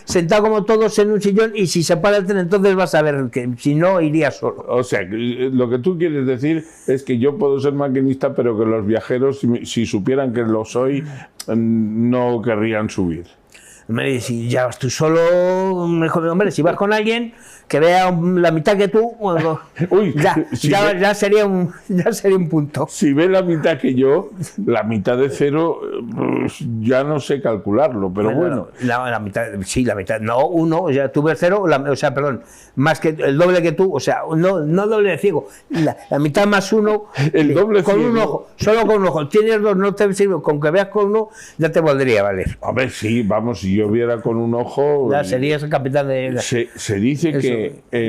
sentado como todos en un sillón, y si se para el tren entonces vas a ver que si no iría solo. O sea, lo que tú quieres decir es que yo puedo ser maquinista, pero que los viajeros, si supieran que lo soy, no querrían subir. Hombre, si ya vas tú solo, mejor, hombre, si vas con alguien que vea la mitad que tú, bueno, uy, ya sería un punto. Si ve la mitad que yo, la mitad de cero, ya no sé calcularlo, pero bueno. La mitad, sí, la mitad, no, uno, o sea, tú ves cero, o sea, perdón, más que el doble que tú, o sea, no doble de ciego, la mitad más uno, el doble con ciego. Un ojo, solo con un ojo, tienes dos, no te sirve, con que veas con uno, ya te valdría valer. A ver, sí, vamos, si yo viera con un ojo... Ya serías el capitán de... Se dice eso, que...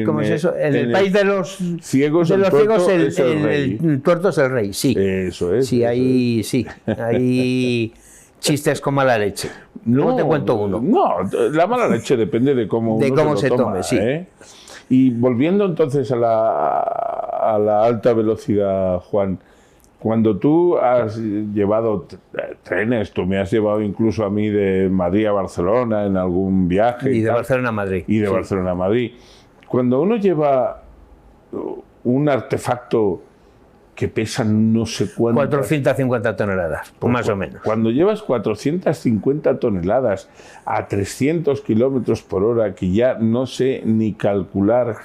¿Cómo es eso? En el país de los ciegos, el tuerto es el rey, sí. Eso es. Sí, ahí sí, ahí chistes con mala leche. Luego te cuento uno. No, la mala leche depende de cómo se tome, sí. Y volviendo entonces a la alta velocidad, Juan, cuando tú has llevado trenes, tú me has llevado incluso a mí de Madrid a Barcelona en algún viaje. Y de Barcelona a Madrid. Y de Barcelona a Madrid. Cuando uno lleva un artefacto que pesa no sé cuánto... 450 toneladas, más o menos. Cuando llevas 450 toneladas a 300 kilómetros por hora, que ya no sé ni calcular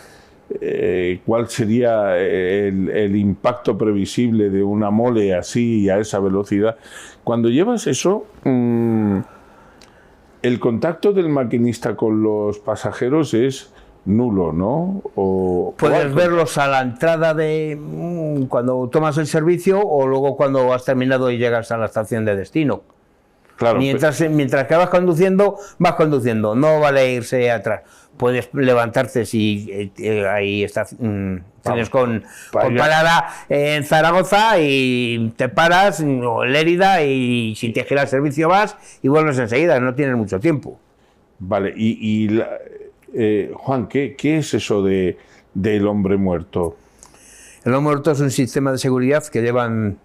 cuál sería el impacto previsible de una mole así a esa velocidad, cuando llevas eso, el contacto del maquinista con los pasajeros es nulo, ¿no? Puedes verlos a la entrada de cuando tomas el servicio o luego cuando has terminado y llegas a la estación de destino. Claro, mientras que vas conduciendo, no vale irse atrás. Puedes levantarte si ahí estás, tienes con parada en Zaragoza y te paras, o en Lérida, y si te gira el servicio vas y vuelves enseguida, no tienes mucho tiempo. Vale, Juan, ¿qué es eso del hombre muerto? El hombre muerto es un sistema de seguridad que llevan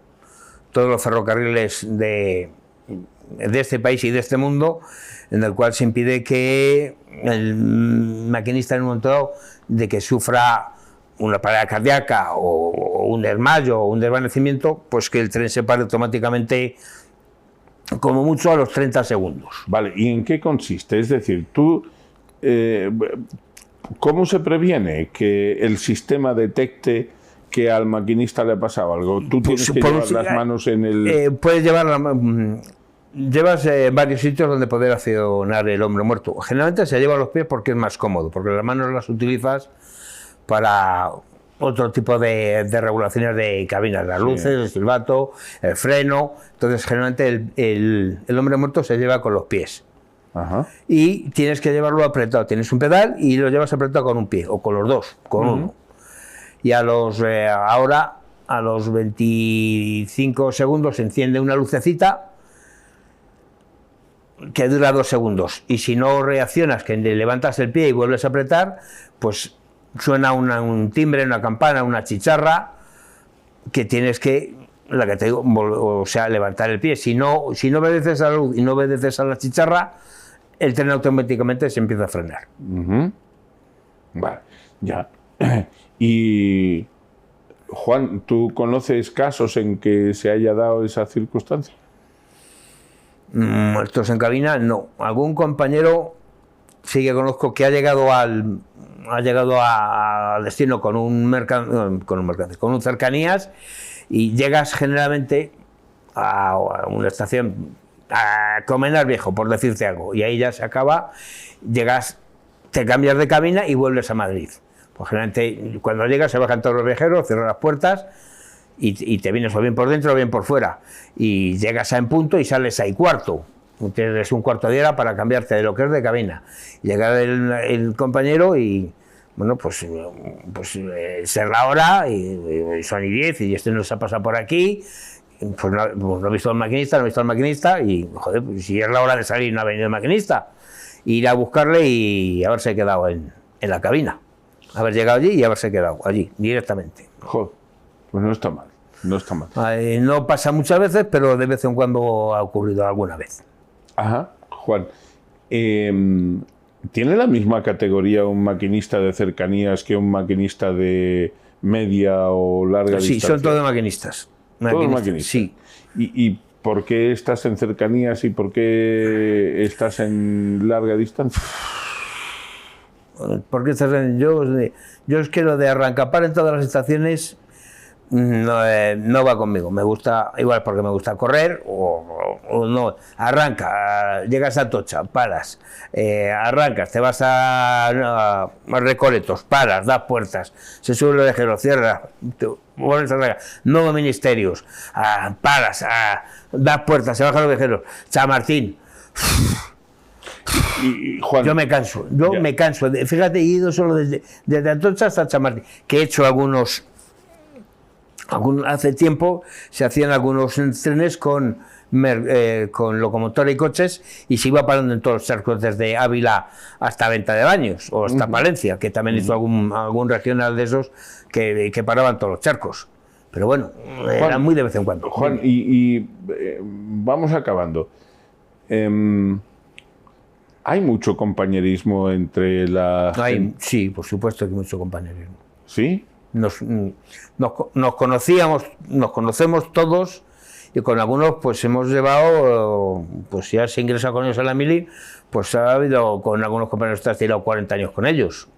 todos los ferrocarriles de este país y de este mundo, en el cual se impide que el maquinista en un momento dado de que sufra una parada cardíaca o un desmayo o un desvanecimiento, pues que el tren se pare automáticamente, como mucho a los 30 segundos. Vale, ¿y en qué consiste? Es decir, ¿cómo se previene que el sistema detecte que al maquinista le ha pasado algo? Tú tienes que llevar las manos en el... Puedes llevar llevas varios sitios donde poder accionar el hombre muerto. Generalmente se lleva los pies porque es más cómodo, porque las manos las utilizas para otro tipo de regulaciones de cabinas, las luces, el silbato, el freno. Entonces generalmente el hombre muerto se lleva con los pies. Ajá. Y tienes que llevarlo apretado. Tienes un pedal y lo llevas apretado con un pie, o con los dos, con uno. Y ahora, a los 25 segundos, se enciende una lucecita que dura 2 segundos. Y si no reaccionas, que levantas el pie y vuelves a apretar, pues suena un timbre, una campana, una chicharra, que tienes que, la que te digo, o sea, levantar el pie. Si no obedeces a la luz y no obedeces a la chicharra, el tren automáticamente se empieza a frenar. Vale, ya. Y, Juan, ¿tú conoces casos en que se haya dado esa circunstancia? Muertos en cabina, no. Algún compañero sí que conozco que ha llegado al destino con un cercanías, y llegas generalmente a una estación, a Comenar Viejo, por decirte algo, y ahí ya se acaba, llegas, te cambias de cabina y vuelves a Madrid. Pues generalmente cuando llegas se bajan todos los viajeros, cierran las puertas y te vienes o bien por dentro o bien por fuera, y llegas a en punto y sales ahí cuarto. Tienes un cuarto de hora para cambiarte de lo que es de cabina. Llega el compañero y, bueno, pues ser la hora, y son y 10, y este nos ha pasado por aquí, pues no he visto al maquinista, y, joder, pues si es la hora de salir no ha venido el maquinista. Ir a buscarle y haberse quedado en la cabina. Haber llegado allí y haberse quedado allí, directamente. Joder, pues no está mal, no está mal. No pasa muchas veces, pero de vez en cuando ha ocurrido alguna vez. Ajá, Juan. ¿Tiene la misma categoría un maquinista de cercanías que un maquinista de media o larga distancia? Sí, son todos maquinistas. ¿Todos maquinistas? Sí. ¿Y por qué estás en cercanías y por qué estás en larga distancia? Porque yo es que lo de arrancapar en todas las estaciones no va conmigo. Me gusta, igual porque me gusta correr, o no. Arranca, llegas a Atocha, paras, arrancas, te vas a Recoletos, paras, das puertas, se sube el viajero, cierra, te vuelves a arrancar, nuevos ministerios, paras, das puertas, se bajan los viajeros, Chamartín. Y, Juan, yo me canso. Fíjate, he ido solo desde Atocha hasta Chamartín, que he hecho hace tiempo se hacían algunos trenes con locomotora y coches, y se iba parando en todos los charcos desde Ávila hasta Venta de Baños o hasta Palencia, que también hizo algún regional de esos que paraban todos los charcos. Pero bueno, Juan, era muy de vez en cuando. Juan, vamos acabando. ¿Hay mucho compañerismo entre la gente? Sí, por supuesto que hay mucho compañerismo. ¿Sí? Nos conocemos todos, y con algunos pues hemos llevado, pues ya se ingresa con ellos a la mili, pues ha habido con algunos compañeros que has tirado 40 años con ellos.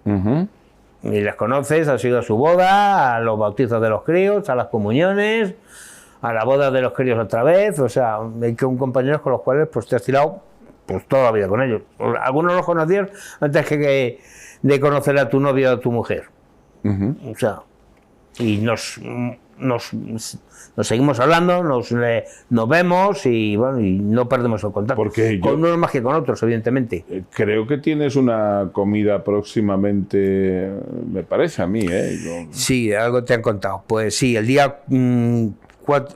Y les conoces, has ido a su boda, a los bautizos de los críos, a las comuniones, a la boda de los críos otra vez. O sea, hay que un compañeros con los cuales pues te has tirado pues toda la vida con ellos. Algunos los conocías antes que de conocer a tu novio o a tu mujer. O sea, y nos seguimos hablando, nos vemos, y bueno, y no perdemos el contacto. Porque con unos más que con otros, evidentemente. Creo que tienes una comida próximamente, me parece a mí, ¿eh? Sí, algo te han contado. Pues sí, el día 4,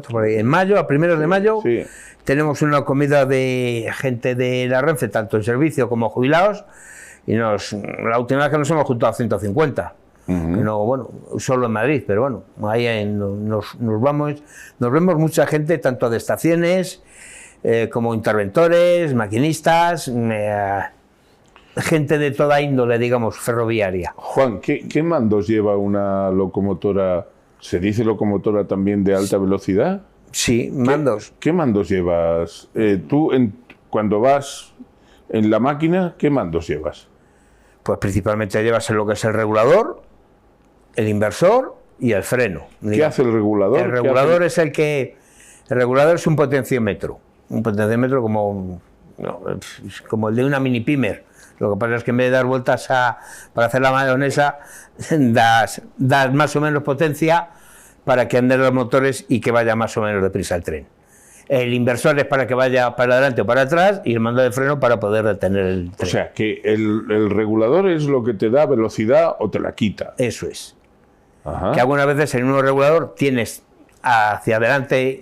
por ahí, en mayo, a primeros de mayo, sí, tenemos una comida de gente de la Renfe, tanto en servicio como jubilados, y la última vez que nos hemos juntado 150. No, bueno, solo en Madrid, pero bueno, ahí nos vemos mucha gente, tanto de estaciones como interventores, maquinistas, gente de toda índole, digamos, ferroviaria. Juan, ¿qué mandos lleva una locomotora? ¿Se dice locomotora también de alta velocidad? Sí, mandos. ¿Qué mandos llevas? Tú, cuando vas en la máquina, ¿qué mandos llevas? Pues principalmente llevas lo que es el regulador, el inversor y el freno. ¿Qué hace el regulador? El regulador es el regulador es un potenciómetro. Un potenciómetro como el de una mini pimer. Lo que pasa es que en vez de dar vueltas para hacer la mayonesa, das más o menos potencia para que anden los motores y que vaya más o menos deprisa el tren. El inversor es para que vaya para adelante o para atrás, y el mando de freno para poder detener el tren. O sea, que el regulador es lo que te da velocidad o te la quita. Eso es. Ajá. Que algunas veces en un regulador tienes hacia adelante,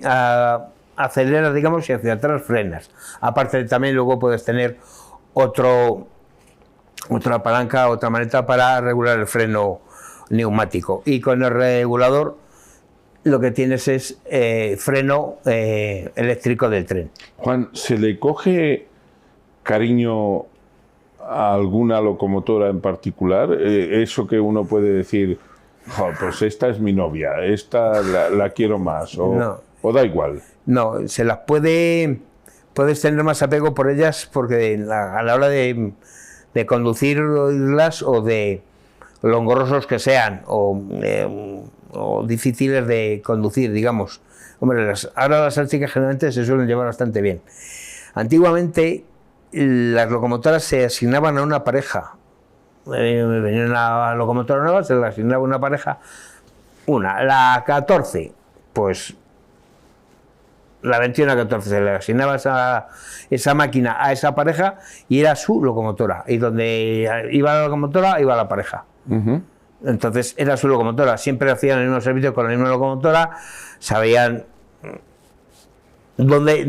aceleras, digamos, y hacia atrás frenas. Aparte también luego puedes tener otra palanca, otra maneta para regular el freno neumático. Y con el regulador lo que tienes es freno eléctrico del tren. Juan, ¿se le coge cariño a alguna locomotora en particular? Eso que uno puede decir, pues esta es mi novia, esta la quiero más, o da igual. No, se las puedes tener más apego por ellas porque a la hora de conducirlas o de lo engorrosos que sean o difíciles de conducir, digamos. Hombre, ahora las eléctricas generalmente se suelen llevar bastante bien. Antiguamente las locomotoras se asignaban a una pareja. Venía una locomotora nueva, se le asignaba una pareja. La 14, pues la 21-14, se le asignaba esa máquina a esa pareja y era su locomotora. Y donde iba la locomotora, iba la pareja. Entonces era su locomotora. Siempre hacían el mismo servicio con la misma locomotora, sabían dónde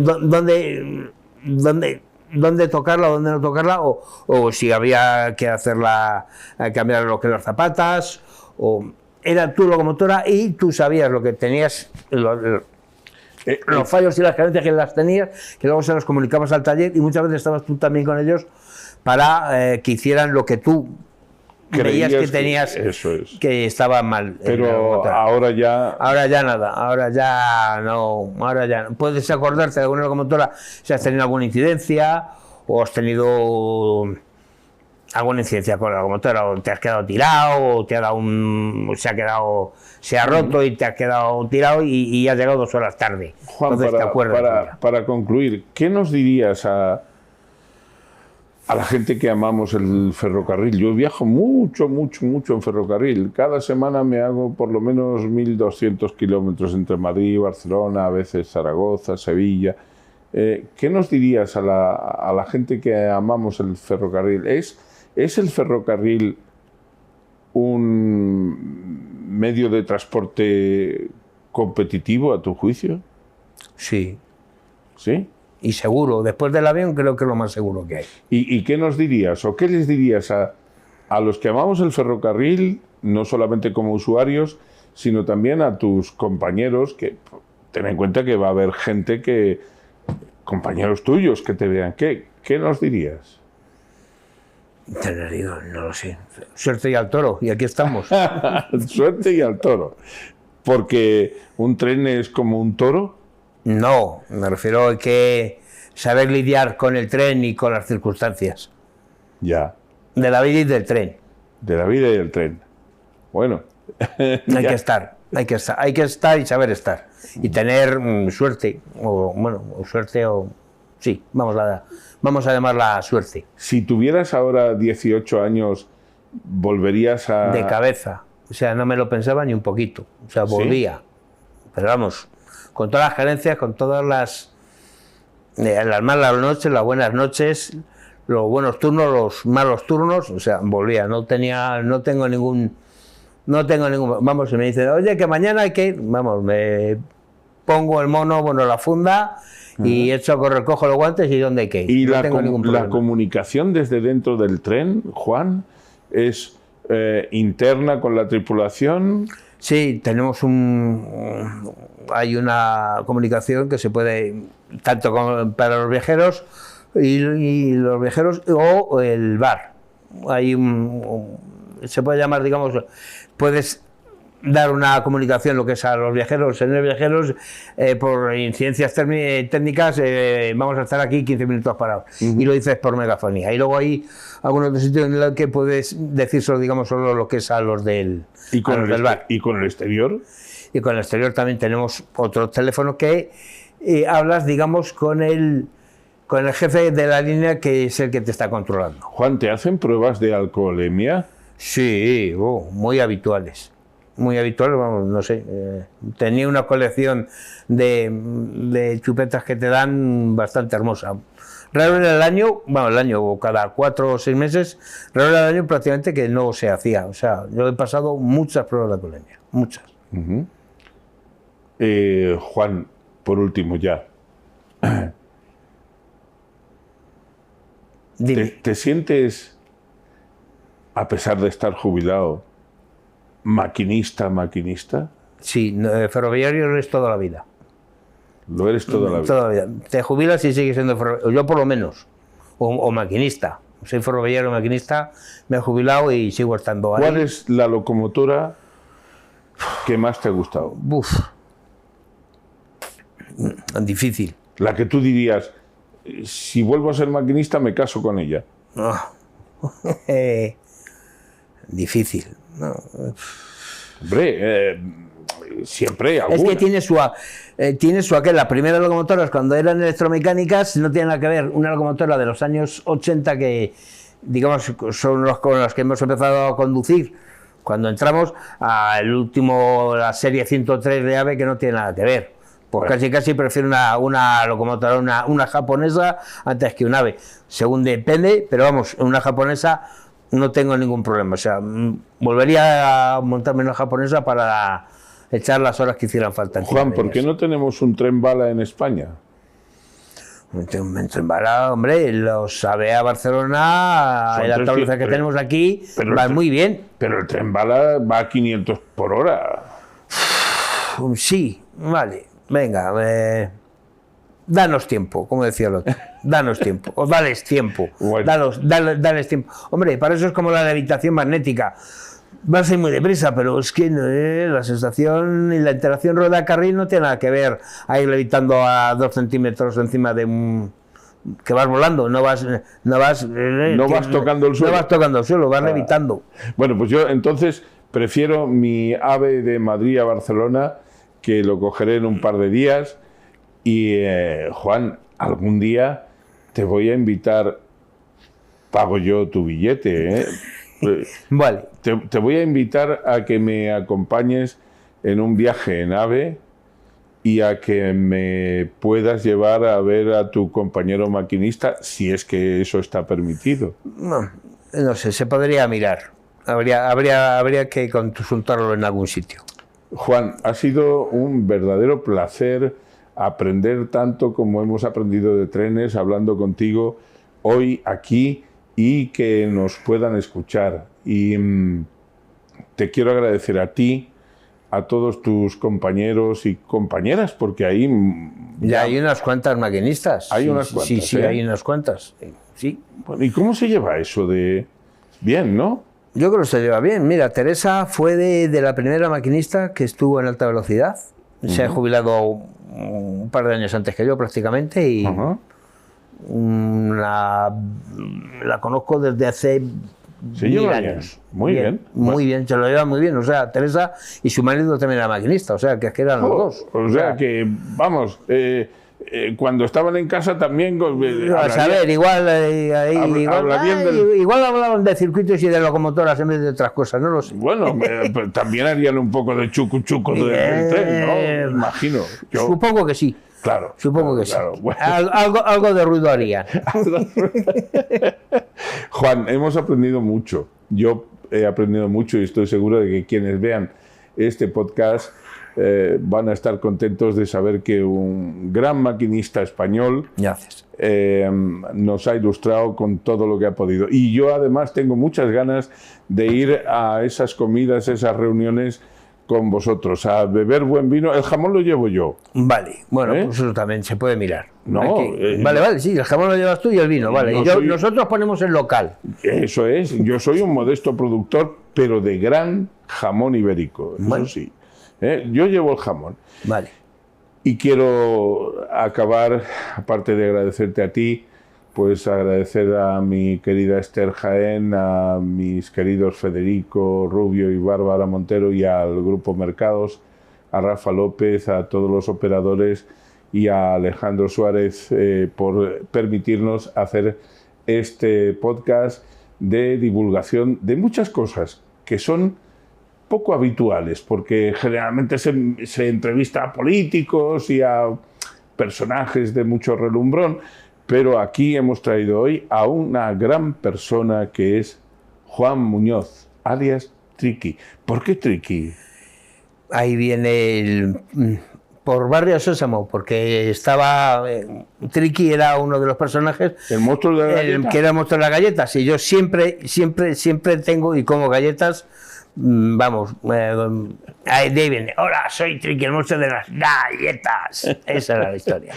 tocarla, dónde no tocarla, o si había que hacerla, cambiar lo que los zapatas, o era tu locomotora y tú sabías lo que tenías, los fallos y las carencias que las tenías, que luego se los comunicabas al taller y muchas veces estabas tú también con ellos para que hicieran lo que tú creías que tenías, que estaba mal. Pero ahora ya nada, ahora ya no. Puedes acordarte de alguna locomotora si has tenido alguna incidencia o has tenido alguna incidencia con la locomotora, o te has quedado tirado, o te ha dado se ha roto y te has quedado tirado y has llegado 2 horas tarde. Juan, entonces te acuerdas. Para concluir, ¿qué nos dirías a la gente que amamos el ferrocarril? Yo viajo mucho en ferrocarril. Cada semana me hago por lo menos 1.200 kilómetros entre Madrid y Barcelona, a veces Zaragoza, Sevilla. ¿Qué nos dirías a la gente que amamos el ferrocarril? ¿Es el ferrocarril un medio de transporte competitivo, a tu juicio? Sí. ¿Sí? Y seguro, después del avión creo que es lo más seguro que hay. ¿Y qué nos dirías o qué les dirías a los que amamos el ferrocarril, no solamente como usuarios, sino también a tus compañeros, que ten en cuenta que va a haber gente compañeros tuyos que te vean? ¿Qué nos dirías? Te lo digo, no lo sé. Suerte y al toro, y aquí estamos. Suerte y al toro. Porque un tren es como un toro. No, me refiero a que saber lidiar con el tren y con las circunstancias. Ya. De la vida y del tren. De la vida y del tren. Bueno. Hay que estar y saber estar. Y tener suerte, sí, vamos a llamarla suerte. Si tuvieras ahora 18 años, ¿volverías a...? De cabeza. O sea, no me lo pensaba ni un poquito. O sea, volvía. ¿Sí? Pero vamos, con todas las carencias, con todas las malas noches, las buenas noches, los buenos turnos, los malos turnos, o sea, volvía. No tengo ningún... Vamos, si me dicen, oye, que mañana hay que ir, vamos, me pongo el mono, la funda y echo a correr, cojo los guantes y ¿dónde hay que ir? ¿Y no tengo ningún problema. La comunicación desde dentro del tren, Juan, es interna con la tripulación? Sí, tenemos hay una comunicación que se puede, tanto para los viajeros y los viajeros o el bar. Hay se puede llamar, digamos, puedes dar una comunicación, lo que es a los viajeros, señores viajeros, por incidencias técnicas, vamos a estar aquí 15 minutos parados. Y lo dices por megafonía. Y luego hay algunos otros sitios en los que puedes decir solo, digamos, solo lo que es a los del bar. ¿Y con el exterior? Y con el exterior también tenemos otro teléfono que hablas, digamos, con el jefe de la línea, que es el que te está controlando. Juan, ¿te hacen pruebas de alcoholemia? Sí, muy habituales. Muy habituales, vamos, no sé. Tenía una colección de chupetas que te dan bastante hermosa. Raro en el año, cada 4 o 6 meses, raro en el año prácticamente que no se hacía. O sea, yo he pasado muchas pruebas de alcoholemia, muchas. Juan, por último ya. ¿Te sientes, a pesar de estar jubilado, maquinista? Sí, ferroviario lo es toda la vida. Lo eres toda la vida. Toda la vida. Te jubilas y sigues siendo ferroviario. Yo por lo menos. o maquinista. Soy ferroviario maquinista, me he jubilado y sigo estando ahí. ¿Cuál es la locomotora que más te ha gustado? Uf. Difícil. La que tú dirías, si vuelvo a ser maquinista me caso con ella. Difícil. No. Hombre, siempre alguna. Es que tiene su aquel. Las primeras locomotoras, cuando eran electromecánicas, no tienen nada que ver. Una locomotora de los años 80 que, digamos, son los con los que hemos empezado a conducir cuando entramos, al último, la serie 103 de AVE, que no tiene nada que ver. Pues bueno, casi prefiero una locomotora, una japonesa antes que un AVE. Según depende, pero vamos, una japonesa no tengo ningún problema. O sea, volvería a montarme una japonesa para echar las horas que hicieran falta. Juan, ¿por qué no tenemos un tren bala en España? Un tren bala, hombre, los AVE a Barcelona, en la tabliza que tenemos aquí, van muy bien. Pero el tren bala va a 500 por hora. Sí, vale, venga, danos tiempo, como decía el otro, danos tiempo, o dales tiempo, bueno. dales tiempo. Hombre, para eso es como la levitación magnética. Vas a ir muy deprisa, pero es que la sensación y la interacción rueda-carril no tiene nada que ver a ir levitando a 2 centímetros encima de un... que vas volando, no vas tocando el suelo. No vas tocando el suelo, vas levitando. Bueno, pues yo entonces prefiero mi AVE de Madrid a Barcelona, que lo cogeré en un par de días. Y Juan, algún día te voy a invitar, pago yo tu billete, ¿eh? Vale. Te voy a invitar a que me acompañes en un viaje en AVE y a que me puedas llevar a ver a tu compañero maquinista, si es que eso está permitido. No sé, se podría mirar. Habría que consultarlo en algún sitio. Juan, ha sido un verdadero placer aprender tanto como hemos aprendido de trenes hablando contigo hoy aquí, y que nos puedan escuchar. Y te quiero agradecer a ti, a todos tus compañeros y compañeras, porque ahí... Ya hay unas cuantas maquinistas. Hay unas cuantas. Sí, hay unas cuantas. Sí. Bueno, ¿y cómo se lleva eso de...? Bien, ¿no? Yo creo que se lleva bien. Mira, Teresa fue de la primera maquinista que estuvo en alta velocidad. Se ha jubilado un par de años antes que yo, prácticamente, y... La conozco desde hace 10 años. Muy bien. Muy bien, se lo lleva muy bien. O sea, Teresa y su marido también era maquinista, o sea, que eran los dos. O sea, que, vamos, cuando estaban en casa también... a saber, igual hablaban de circuitos y de locomotoras en vez de otras cosas, no lo sé. Bueno, también harían un poco de chucu del tren, ¿no? Imagino. Supongo que sí. Claro. Supongo que sí. Bueno. Algo de ruido harían. Juan, hemos aprendido mucho. Yo he aprendido mucho y estoy seguro de que quienes vean este podcast van a estar contentos de saber que un gran maquinista español nos ha ilustrado con todo lo que ha podido. Y yo además tengo muchas ganas de ir a esas comidas, esas reuniones con vosotros, a beber buen vino. El jamón lo llevo yo. Vale, bueno, pues eso también se puede mirar. No, vale, sí, el jamón lo llevas tú y el vino, vale. Nosotros ponemos el local. Eso es, yo soy un modesto productor, pero de gran jamón ibérico, eso sí. Yo llevo el jamón. Vale. Y quiero acabar, aparte de agradecerte a ti, pues agradecer a mi querida Esther Jaén, a mis queridos Federico Rubio y Bárbara Montero y al Grupo Mercados, a Rafa López, a todos los operadores y a Alejandro Suárez por permitirnos hacer este podcast de divulgación de muchas cosas que son poco habituales, porque generalmente se entrevista a políticos y a personajes de mucho relumbrón, pero aquí hemos traído hoy a una gran persona que es Juan Muñoz, alias Triqui. ¿Por qué Triqui? Ahí viene por Barrio Sésamo, porque estaba... Triqui era uno de los personajes... ¿El monstruo de la galleta? Que era el monstruo de las galletas. Y yo siempre tengo y como galletas... Vamos, ahí viene. Hola, soy Triqui, el monstruo de las galletas. Esa era la historia.